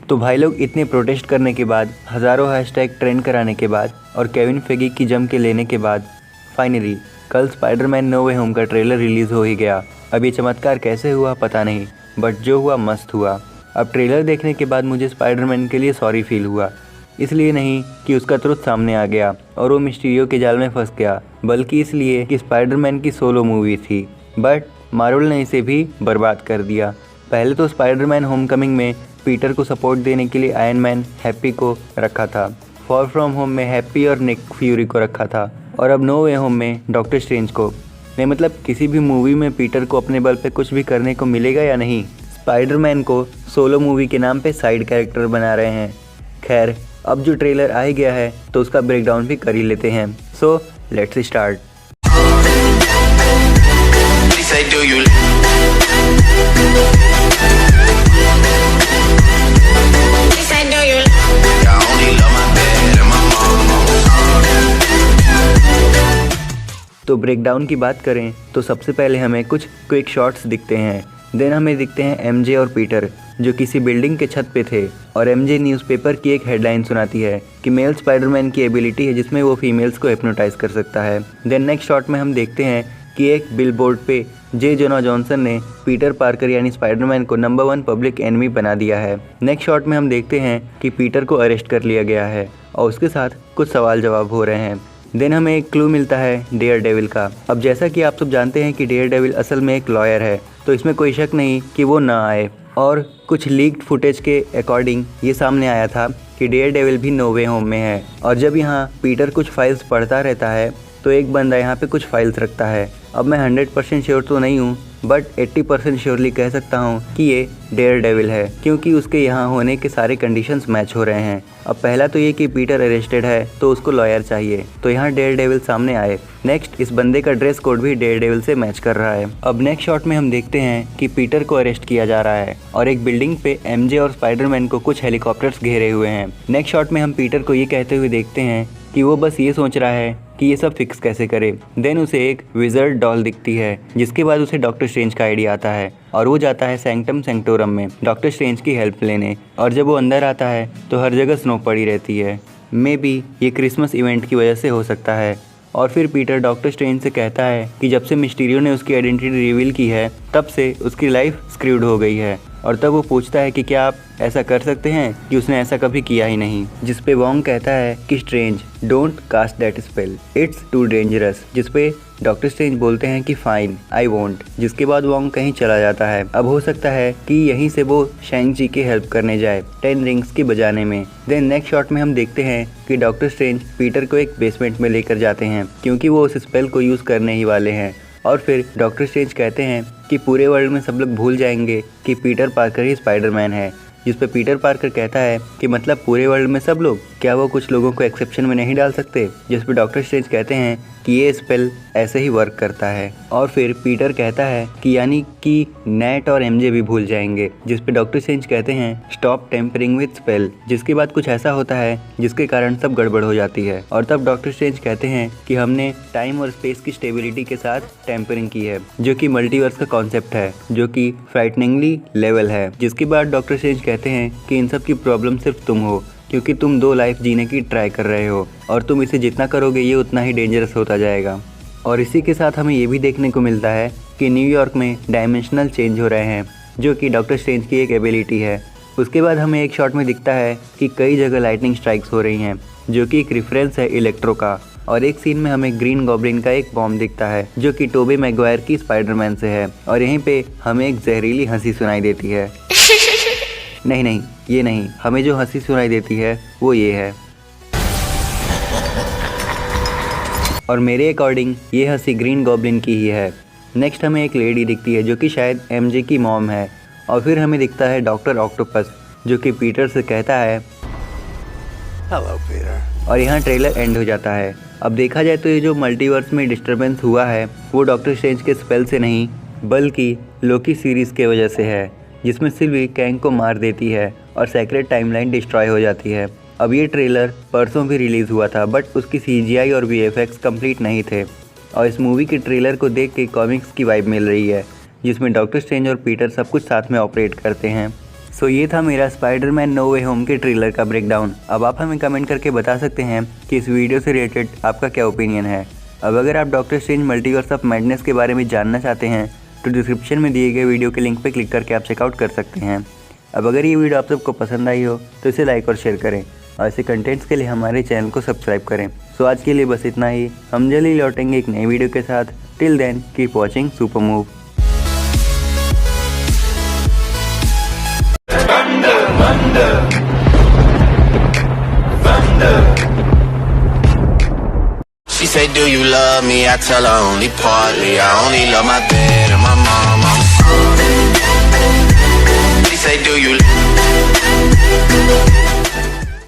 तो भाई लोग इतने प्रोटेस्ट करने के बाद, हज़ारों हैशटैग ट्रेंड कराने के बाद और केविन फेगी की जम के लेने के बाद फाइनली कल स्पाइडरमैन नो वे होम का ट्रेलर रिलीज़ हो ही गया। अब ये चमत्कार कैसे हुआ पता नहीं, बट जो हुआ मस्त हुआ। अब ट्रेलर देखने के बाद मुझे स्पाइडरमैन के लिए सॉरी फील हुआ, इसलिए नहीं कि उसका ट्रुथ सामने आ गया और वो मिस्टीरियो के जाल में फंस गया, बल्कि इसलिए कि स्पाइडरमैन की सोलो मूवी थी। बट मार्वल ने इसे भी बर्बाद कर दिया। पहले तो स्पाइडरमैन होमकमिंग में पीटर को सपोर्ट देने के लिए आयरन मैन हैप्पी को रखा था, फॉर फ्रॉम होम में हैप्पी और निक फ्यूरी को रखा था, और अब नो वे होम में डॉक्टर स्ट्रेंज को। नहीं मतलब किसी भी मूवी में पीटर को अपने बल पे कुछ भी करने को मिलेगा या नहीं? स्पाइडरमैन को सोलो मूवी के नाम पे साइड कैरेक्टर बना रहे हैं। खैर अब जो ट्रेलर आ ही गया है तो उसका ब्रेकडाउन भी कर ही लेते हैं। So let's start. तो ब्रेकडाउन की बात करें तो सबसे पहले हमें कुछ क्विक शॉट्स दिखते हैं। देन हमें दिखते हैं एमजे और पीटर जो किसी बिल्डिंग के छत पे थे, और एमजे न्यूज़पेपर की एक हेडलाइन सुनाती है कि मेल स्पाइडरमैन की एबिलिटी है जिसमें वो फीमेल्स को हिप्नोटाइज कर सकता है। देन नेक्स्ट शॉट में हम देखते हैं कि एक बिलबोर्ड पे जे जोना जॉनसन ने पीटर पार्कर यानी स्पाइडरमैन को नंबर 1 पब्लिक एनिमी बना दिया है। नेक्स्ट शॉट में हम देखते हैं कि पीटर को अरेस्ट कर लिया गया है और उसके साथ कुछ सवाल जवाब हो रहे हैं। देन हमें एक क्लू मिलता है डेयर डेविल का। अब जैसा कि आप सब जानते हैं कि डेयर डेविल असल में एक लॉयर है, तो इसमें कोई शक नहीं कि वो ना आए। और कुछ लीक्ड फुटेज के अकॉर्डिंग ये सामने आया था कि डेयर डेविल भी नो वे होम में है, और जब यहाँ पीटर कुछ फाइल्स पढ़ता रहता है तो एक बंदा यहाँ पे कुछ फाइल्स रखता है। अब मैं 100% श्योर तो नहीं हूँ, बट 80% श्योरली कह सकता हूँ कि ये डेयर डेविल है, क्योंकि उसके यहाँ होने के सारे कंडीशंस मैच हो रहे हैं। अब पहला तो ये कि पीटर अरेस्टेड है तो उसको लॉयर चाहिए, तो यहाँ डेयर डेविल सामने आए। नेक्स्ट इस बंदे का ड्रेस कोड भी डेयर डेविल से मैच कर रहा है। अब नेक्स्ट शॉट में हम देखते हैं कि पीटर को अरेस्ट किया जा रहा है और एक बिल्डिंग पे एमजे और स्पाइडरमैन को कुछ हेलीकॉप्टर्स घेरे हुए हैं। नेक्स्ट शॉट में हम पीटर को ये कहते हुए देखते हैं कि वो बस ये सोच रहा है कि ये सब फिक्स कैसे करे। देन उसे एक विजर्ड डॉल दिखती है, जिसके बाद उसे डॉक्टर स्ट्रेंज का आइडिया आता है और वो जाता है सैंक्टम सैंक्टोरम में डॉक्टर स्ट्रेंज की हेल्प लेने। और जब वो अंदर आता है तो हर जगह स्नो पड़ी रहती है। मे बी ये क्रिसमस इवेंट की वजह से हो सकता है। और फिर पीटर डॉक्टर स्ट्रेंज से कहता है कि जब से मिस्टीरियो ने उसकी आइडेंटिटी रिवील की है तब से उसकी लाइफ स्क्रूड हो गई है। और तब वो पूछता है कि क्या आप ऐसा कर सकते हैं, कि उसने ऐसा कभी किया ही नहीं। जिस पे वोंग कहता है कि Strange don't cast that spell, it's too dangerous. जिस पे डॉक्टर स्ट्रेंज बोलते हैं कि फाइन आई वोंट। जिसके बाद वोंग कहीं चला जाता है। अब हो सकता है कि यहीं से वो शैंग-ची की हेल्प करने जाए 10 रिंग्स की बजाने में। देन नेक्स्ट शॉट में हम देखते हैं कि डॉक्टर स्ट्रेंज पीटर को एक बेसमेंट में लेकर जाते हैं, क्योंकि वो उस स्पेल को यूज़ करने ही वाले हैं। और फिर डॉक्टर स्ट्रेंज कहते हैं कि पूरे वर्ल्ड में सब लोग भूल जाएंगे कि पीटर पार्कर ही स्पाइडरमैन है। जिस पे पीटर पार्कर कहता है कि मतलब पूरे वर्ल्ड में सब लोग, क्या वो कुछ लोगों को एक्सेप्शन में नहीं डाल सकते? जिस पे डॉक्टर स्ट्रेंज कहते हैं कि ये स्पेल ऐसे ही वर्क करता है। और फिर पीटर कहता है कि यानी कि नेट और एमजे भी भूल जाएंगे। जिस पे डॉक्टर स्ट्रेंज कहते हैं स्टॉप टेम्परिंग विद स्पेल। जिसके बाद कुछ ऐसा होता है जिसके कारण सब गड़बड़ हो जाती है। और तब डॉक्टर स्ट्रेंज कहते हैं कि हमने टाइम और स्पेस की स्टेबिलिटी के साथ टेम्परिंग की है, जो कि मल्टीवर्स का कॉन्सेप्ट है, जो कि फ्राइटनिंगली लेवल है। जिसके बाद डॉक्टर स्ट्रेंज कहते हैं कि इन सब की प्रॉब्लम सिर्फ तुम हो, क्योंकि तुम 2 लाइफ जीने की ट्राई कर रहे हो और तुम इसे जितना करोगे ये उतना ही डेंजरस होता जाएगा। और इसी के साथ हमें ये भी देखने को मिलता है कि न्यूयॉर्क में डायमेंशनल चेंज हो रहे हैं, जो कि डॉक्टर स्ट्रेंज की एक एबिलिटी है। उसके बाद हमें एक शॉट में दिखता है कि कई जगह लाइटनिंग स्ट्राइक्स हो रही हैं, जो कि एक रेफरेंस है इलेक्ट्रो का। और एक सीन में हमें ग्रीन गॉब्लिन का एक बॉम्ब दिखता है, जो कि टोबी मैगवायर की स्पाइडरमैन से है। और यहीं पे हमें एक जहरीली हंसी सुनाई देती है। नहीं, ये नहीं, हमें जो हंसी सुनाई देती है वो ये है। और मेरे अकॉर्डिंग ये हंसी ग्रीन गॉब्लिन की ही है। नेक्स्ट हमें एक लेडी दिखती है जो कि शायद एमजे की मॉम है। और फिर हमें दिखता है डॉक्टर ऑक्टोपस, जो कि पीटर से कहता है हेलो पीटर। और यहाँ ट्रेलर एंड हो जाता है। अब देखा जाए तो ये जो मल्टीवर्स में डिस्टर्बेंस हुआ है वो डॉक्टर स्ट्रेंज के स्पेल से नहीं, बल्कि लोकी सीरीज़ के वजह से है, जिसमें सिल्वी कैंग को मार देती है और सेक्रेट टाइमलाइन डिस्ट्रॉय हो जाती है। अब ये ट्रेलर परसों भी रिलीज़ हुआ था, बट उसकी CGI और VFX कंप्लीट नहीं थे। और इस मूवी के ट्रेलर को देख के कॉमिक्स की वाइब मिल रही है, जिसमें डॉक्टर स्ट्रेंज और पीटर सब कुछ साथ में ऑपरेट करते हैं। सो ये था मेरा स्पाइडरमैन नो वे होम के ट्रेलर का ब्रेकडाउन। अब आप हमें कमेंट करके बता सकते हैं कि इस वीडियो से रिलेटेड आपका क्या ओपिनियन है। अब अगर आप doctor strange multiverse of madness के बारे में जानना चाहते हैं तो डिस्क्रिप्शन में दिए गए वीडियो के लिंक पर क्लिक करके आप चेकआउट कर सकते हैं। अब अगर ये वीडियो आप सबको पसंद आई हो तो इसे लाइक और शेयर करें और ऐसे कंटेंट्स के लिए हमारे चैनल को सब्सक्राइब करें। सो आज के लिए बस इतना ही। हम जल्दी लौटेंगे एक नई वीडियो के साथ। Till then keep watching super move. She say, do you love me? I tell her only partly. I only love my dad and my mom. I'm sorry. She say, do you